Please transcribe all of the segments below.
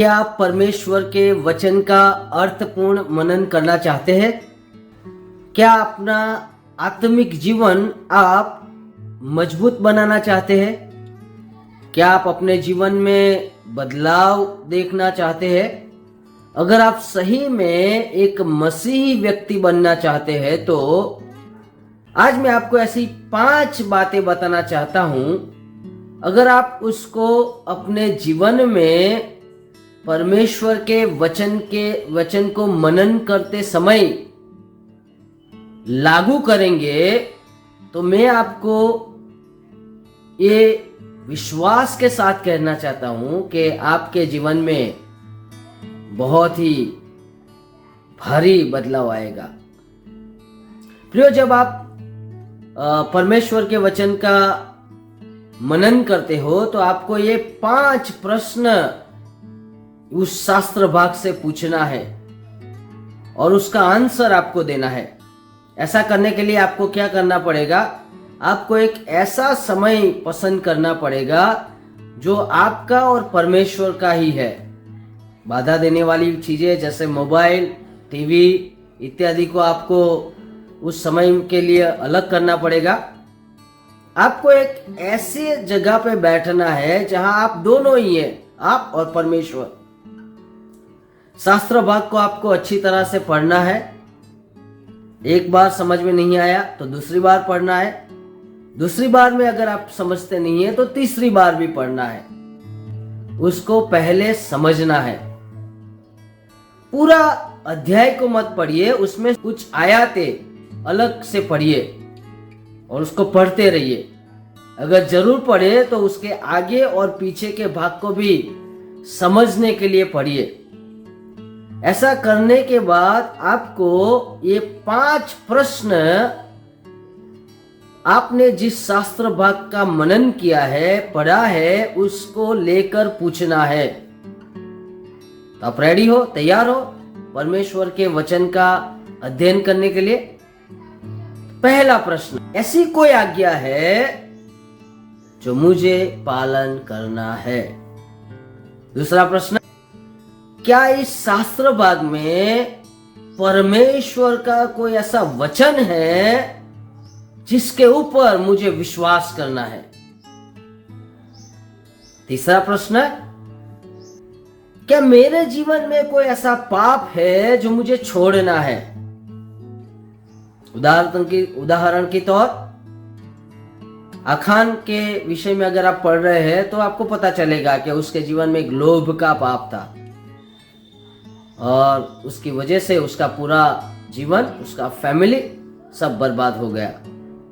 क्या आप परमेश्वर के वचन का अर्थपूर्ण मनन करना चाहते हैं? क्या अपना आत्मिक जीवन आप मजबूत बनाना चाहते हैं? क्या आप अपने जीवन में बदलाव देखना चाहते हैं? अगर आप सही में एक मसीही व्यक्ति बनना चाहते हैं तो आज मैं आपको ऐसी 5 बातें बताना चाहता हूं। अगर आप उसको अपने जीवन में परमेश्वर के वचन को मनन करते समय लागू करेंगे तो मैं आपको ये विश्वास के साथ कहना चाहता हूं कि आपके जीवन में बहुत ही भारी बदलाव आएगा। प्रियो, जब आप परमेश्वर के वचन का मनन करते हो तो आपको ये 5 प्रश्न उस शास्त्र भाग से पूछना है और उसका आंसर आपको देना है। ऐसा करने के लिए आपको क्या करना पड़ेगा? आपको एक ऐसा समय पसंद करना पड़ेगा जो आपका और परमेश्वर का ही है। बाधा देने वाली चीजें जैसे मोबाइल, टीवी इत्यादि को आपको उस समय के लिए अलग करना पड़ेगा। आपको एक ऐसी जगह पे बैठना है जहां आप दोनों ही हैं, आप और परमेश्वर। शास्त्र भाग को आपको अच्छी तरह से पढ़ना है। एक बार समझ में नहीं आया तो दूसरी बार पढ़ना है। दूसरी बार में अगर आप समझते नहीं है तो तीसरी बार भी पढ़ना है। उसको पहले समझना है। पूरा अध्याय को मत पढ़िए, उसमें कुछ आयतें अलग से पढ़िए और उसको पढ़ते रहिए। अगर जरूर पढ़े तो उसके आगे और पीछे के भाग को भी समझने के लिए पढ़िए। ऐसा करने के बाद आपको ये 5 प्रश्न आपने जिस शास्त्र भाग का मनन किया है, पढ़ा है, उसको लेकर पूछना है। तो आप रेडी हो, तैयार हो परमेश्वर के वचन का अध्ययन करने के लिए? पहला प्रश्न, ऐसी कोई आज्ञा है जो मुझे पालन करना है? दूसरा प्रश्न, क्या इस शास्त्र भाग में परमेश्वर का कोई ऐसा वचन है जिसके ऊपर मुझे विश्वास करना है? तीसरा प्रश्न, क्या मेरे जीवन में कोई ऐसा पाप है जो मुझे छोड़ना है? उदाहरण के तौर अखान के विषय में अगर आप पढ़ रहे हैं तो आपको पता चलेगा कि उसके जीवन में एक लोभ का पाप था और उसकी वजह से उसका पूरा जीवन, उसका फैमिली सब बर्बाद हो गया।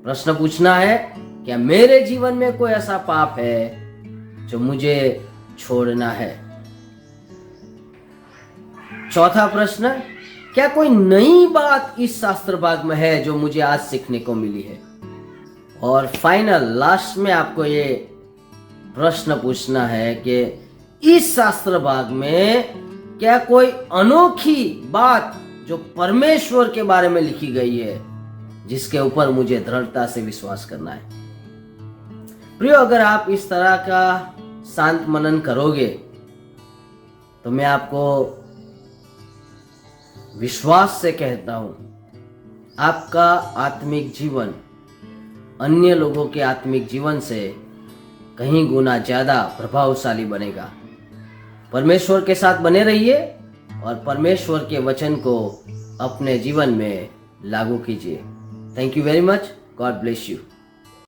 प्रश्न पूछना है, क्या मेरे जीवन में कोई ऐसा पाप है जो मुझे छोड़ना है? चौथा प्रश्न, क्या कोई नई बात इस शास्त्र भाग में है जो मुझे आज सीखने को मिली है? और फाइनल लास्ट में आपको ये प्रश्न पूछना है कि इस शास्त्र भाग में क्या कोई अनोखी बात जो परमेश्वर के बारे में लिखी गई है जिसके ऊपर मुझे दृढ़ता से विश्वास करना है? प्रियो, अगर आप इस तरह का शांत मनन करोगे तो मैं आपको विश्वास से कहता हूं, आपका आत्मिक जीवन अन्य लोगों के आत्मिक जीवन से कहीं गुना ज्यादा प्रभावशाली बनेगा। परमेश्वर के साथ बने रहिए और परमेश्वर के वचन को अपने जीवन में लागू कीजिए। Thank you very much. God bless you.